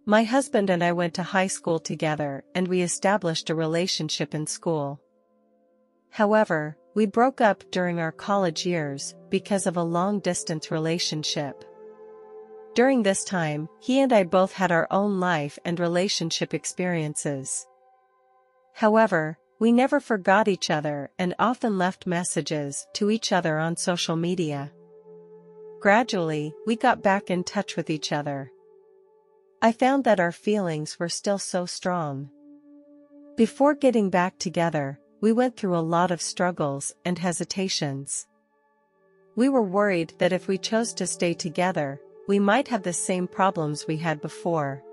My husband and I went to high school together and we established a relationship in school. However, we broke up during our college years because of a long-distance relationship. During this time, he and I both had our own life and relationship experiences. However, we never forgot each other and often left messages to each other on social media. Gradually, we got back in touch with each other. I found that our feelings were still so strong. Before getting back together, we went through a lot of struggles and hesitations. We were worried that if we chose to stay together, we might have the same problems we had before.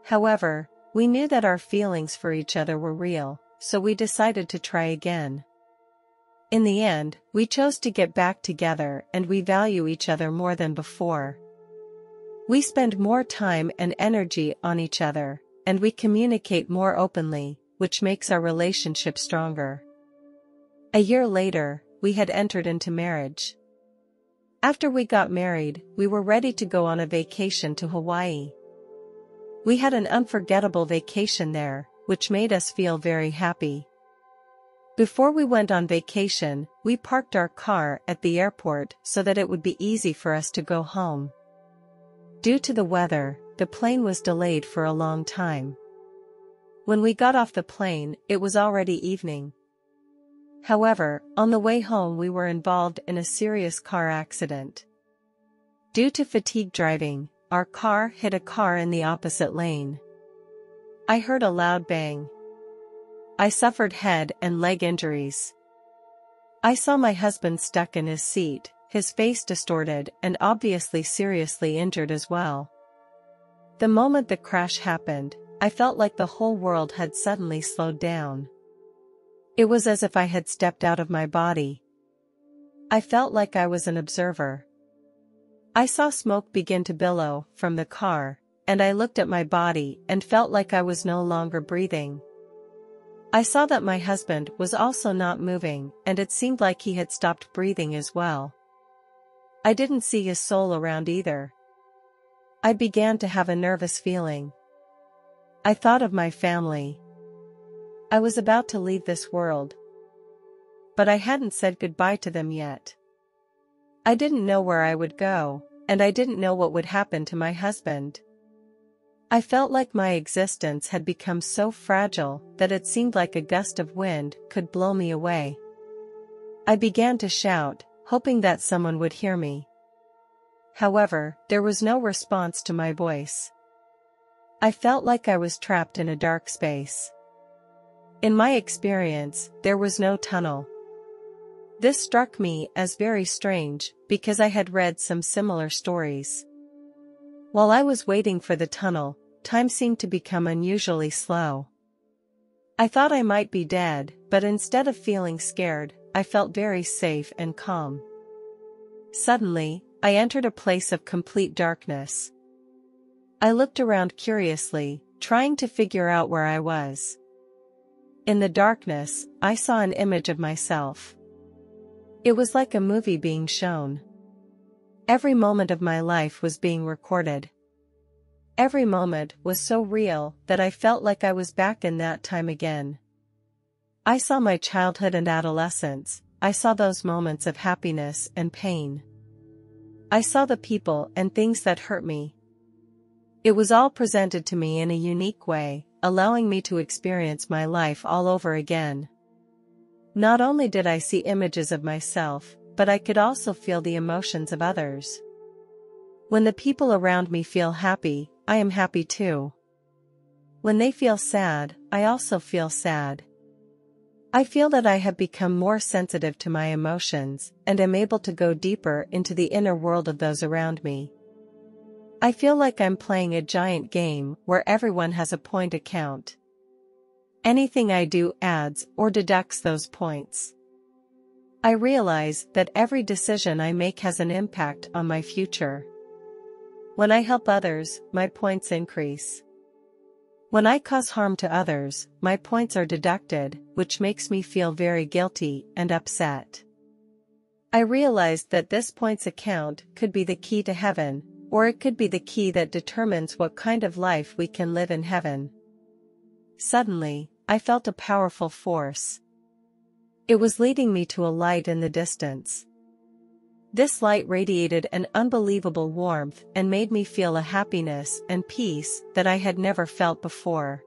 However, we knew that our feelings for each other were real, so we decided to try again. In the end, we chose to get back together and we value each other more than before. We spend more time and energy on each other, and we communicate more openly, which makes our relationship stronger. A year later, we had entered into marriage. After we got married, we were ready to go on a vacation to Hawaii. We had an unforgettable vacation there, which made us feel very happy. Before we went on vacation, we parked our car at the airport so that it would be easy for us to go home. Due to the weather, the plane was delayed for a long time. When we got off the plane, it was already evening. However, on the way home we were involved in a serious car accident. Due to fatigue driving, our car hit a car in the opposite lane. I heard a loud bang. I suffered head and leg injuries. I saw my husband stuck in his seat, his face distorted and obviously seriously injured as well. The moment the crash happened, I felt like the whole world had suddenly slowed down. It was as if I had stepped out of my body. I felt like I was an observer. I saw smoke begin to billow from the car, and I looked at my body and felt like I was no longer breathing. I saw that my husband was also not moving, and it seemed like he had stopped breathing as well. I didn't see his soul around either. I began to have a nervous feeling. I thought of my family. I was about to leave this world. But I hadn't said goodbye to them yet. I didn't know where I would go, and I didn't know what would happen to my husband. I felt like my existence had become so fragile that it seemed like a gust of wind could blow me away. I began to shout, hoping that someone would hear me. However, there was no response to my voice. I felt like I was trapped in a dark space. In my experience, there was no tunnel. This struck me as very strange, because I had read some similar stories. While I was waiting for the tunnel, time seemed to become unusually slow. I thought I might be dead, but instead of feeling scared, I felt very safe and calm. Suddenly, I entered a place of complete darkness. I looked around curiously, trying to figure out where I was. In the darkness, I saw an image of myself. It was like a movie being shown. Every moment of my life was being recorded. Every moment was so real that I felt like I was back in that time again. I saw my childhood and adolescence. I saw those moments of happiness and pain. I saw the people and things that hurt me. It was all presented to me in a unique way, allowing me to experience my life all over again. Not only did I see images of myself, but I could also feel the emotions of others. When the people around me feel happy, I am happy too. When they feel sad, I also feel sad. I feel that I have become more sensitive to my emotions and am able to go deeper into the inner world of those around me. I feel like I'm playing a giant game where everyone has a point account. Anything I do adds or deducts those points. I realize that every decision I make has an impact on my future. When I help others, my points increase. When I cause harm to others, my points are deducted, which makes me feel very guilty and upset. I realized that this points account could be the key to heaven, Or it could be the key that determines what kind of life we can live in heaven. Suddenly, I felt a powerful force. It was leading me to a light in the distance. This light radiated an unbelievable warmth and made me feel a happiness and peace that I had never felt before.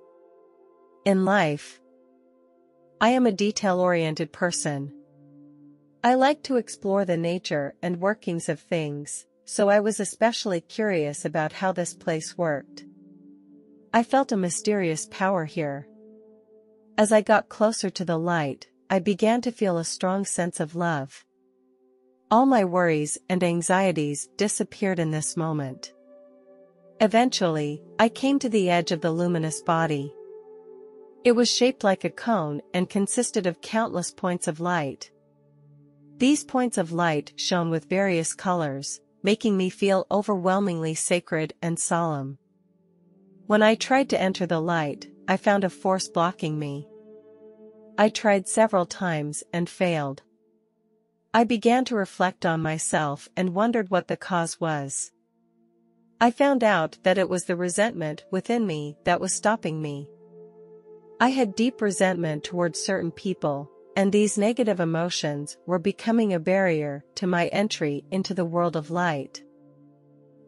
In life, I am a detail-oriented person. I like to explore the nature and workings of things, so I was especially curious about how this place worked. I felt a mysterious power here. As I got closer to the light, I began to feel a strong sense of love. All my worries and anxieties disappeared in this moment. Eventually, I came to the edge of the luminous body. It was shaped like a cone and consisted of countless points of light. These points of light shone with various colors, making me feel overwhelmingly sacred and solemn. When I tried to enter the light, I found a force blocking me. I tried several times and failed. I began to reflect on myself and wondered what the cause was. I found out that it was the resentment within me that was stopping me. I had deep resentment towards certain people, and these negative emotions were becoming a barrier to my entry into the world of light.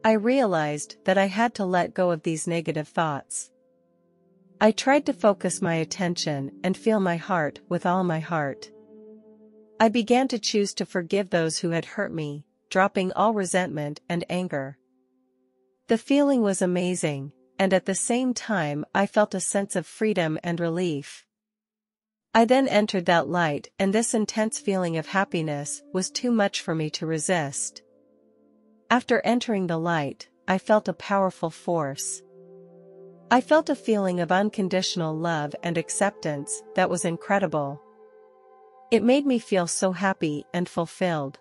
I realized that I had to let go of these negative thoughts. I tried to focus my attention and feel my heart with all my heart. I began to choose to forgive those who had hurt me, dropping all resentment and anger. The feeling was amazing, and at the same time I felt a sense of freedom and relief. I then entered that light, and this intense feeling of happiness was too much for me to resist. After entering the light, I felt a powerful force. I felt a feeling of unconditional love and acceptance that was incredible. It made me feel so happy and fulfilled.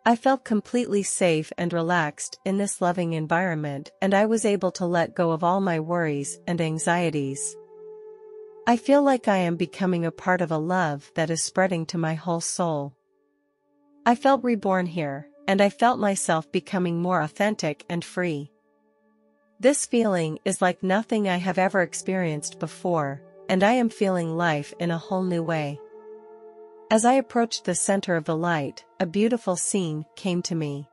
I felt completely safe and relaxed in this loving environment, and I was able to let go of all my worries and anxieties. I feel like I am becoming a part of a love that is spreading to my whole soul. I felt reborn here, and I felt myself becoming more authentic and free. This feeling is like nothing I have ever experienced before, and I am feeling life in a whole new way. As I approached the center of the light, a beautiful scene came to me.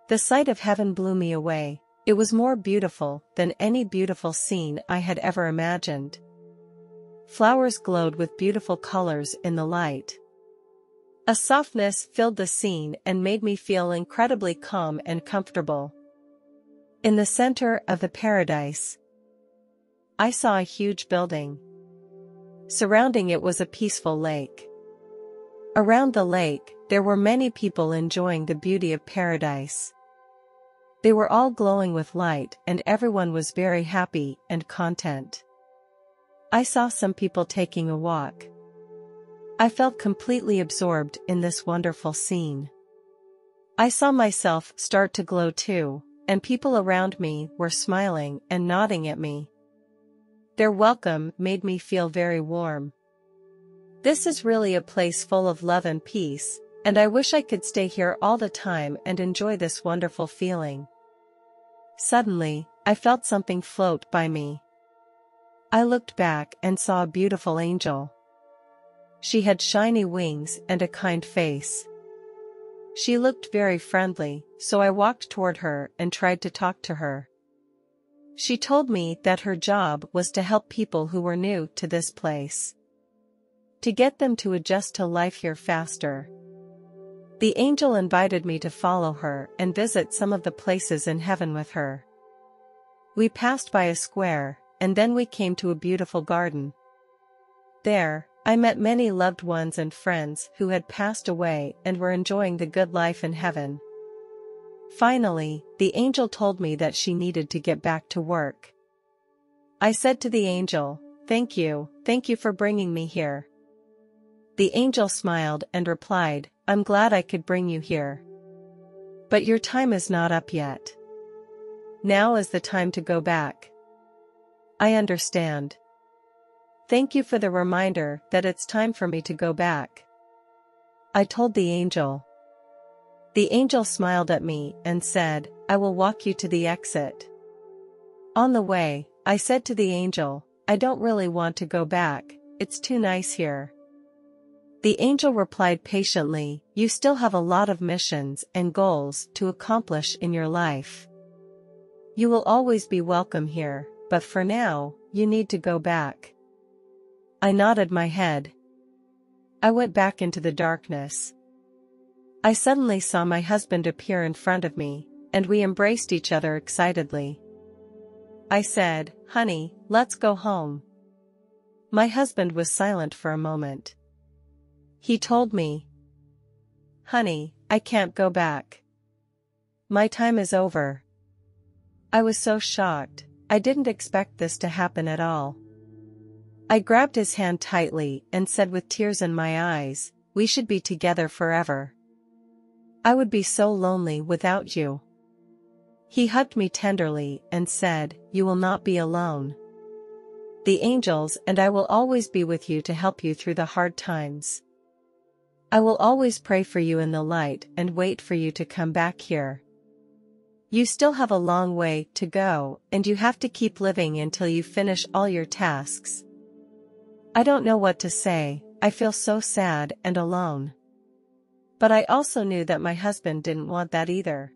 The sight of heaven blew me away. It was more beautiful than any beautiful scene I had ever imagined. Flowers glowed with beautiful colors in the light. A softness filled the scene and made me feel incredibly calm and comfortable. In the center of the paradise, I saw a huge building. Surrounding it was a peaceful lake. Around the lake, there were many people enjoying the beauty of paradise. They were all glowing with light, and everyone was very happy and content. I saw some people taking a walk. I felt completely absorbed in this wonderful scene. I saw myself start to glow too, and people around me were smiling and nodding at me. Their welcome made me feel very warm. This is really a place full of love and peace, and I wish I could stay here all the time and enjoy this wonderful feeling. Suddenly, I felt something float by me. I looked back and saw a beautiful angel. She had shiny wings and a kind face. She looked very friendly, so I walked toward her and tried to talk to her. She told me that her job was to help people who were new to this place, to get them to adjust to life here faster. The angel invited me to follow her and visit some of the places in heaven with her. We passed by a square, and then we came to a beautiful garden. There, I met many loved ones and friends who had passed away and were enjoying the good life in heaven. Finally, the angel told me that she needed to get back to work. I said to the angel, thank you for bringing me here." The angel smiled and replied, "I'm glad I could bring you here. But your time is not up yet. Now is the time to go back." "I understand. Thank you for the reminder that it's time for me to go back," I told the angel. The angel smiled at me and said, "I will walk you to the exit." On the way, I said to the angel, "I don't really want to go back, it's too nice here." The angel replied patiently, "You still have a lot of missions and goals to accomplish in your life. You will always be welcome here, but for now, you need to go back." I nodded my head. I went back into the darkness. I suddenly saw my husband appear in front of me, and we embraced each other excitedly. I said, "Honey, let's go home." My husband was silent for a moment. He told me, "Honey, I can't go back. My time is over." I was so shocked, I didn't expect this to happen at all. I grabbed his hand tightly and said with tears in my eyes, "We should be together forever. I would be so lonely without you." He hugged me tenderly and said, "You will not be alone. The angels and I will always be with you to help you through the hard times. I will always pray for you in the light and wait for you to come back here. You still have a long way to go, and you have to keep living until you finish all your tasks." I don't know what to say, I feel so sad and alone. But I also knew that my husband didn't want that either.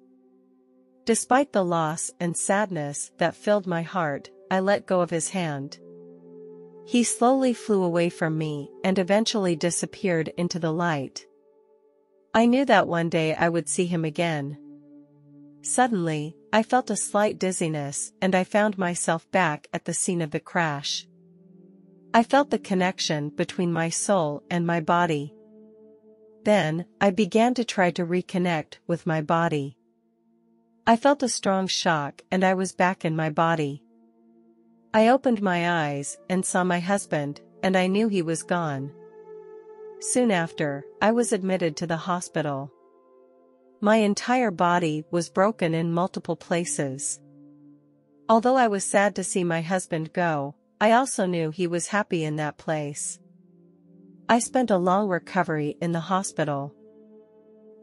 Despite the loss and sadness that filled my heart, I let go of his hand. He slowly flew away from me and eventually disappeared into the light. I knew that one day I would see him again. Suddenly, I felt a slight dizziness and I found myself back at the scene of the crash. I felt the connection between my soul and my body. Then, I began to try to reconnect with my body. I felt a strong shock and I was back in my body. I opened my eyes and saw my husband, and I knew he was gone. Soon after, I was admitted to the hospital. My entire body was broken in multiple places. Although I was sad to see my husband go, I also knew he was happy in that place. I spent a long recovery in the hospital.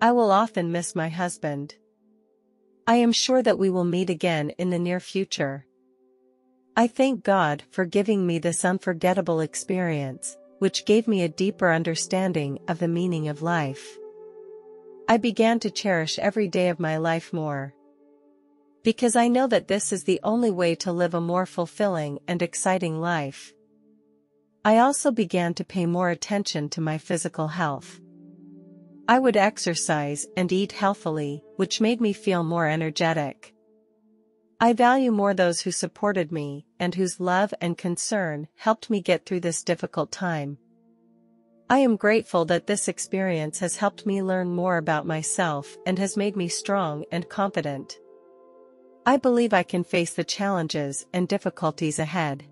I will often miss my husband. I am sure that we will meet again in the near future. I thank God for giving me this unforgettable experience, which gave me a deeper understanding of the meaning of life. I began to cherish every day of my life more. Because I know that this is the only way to live a more fulfilling and exciting life. I also began to pay more attention to my physical health. I would exercise and eat healthily, which made me feel more energetic. I value more those who supported me and whose love and concern helped me get through this difficult time. I am grateful that this experience has helped me learn more about myself and has made me strong and confident. I believe I can face the challenges and difficulties ahead.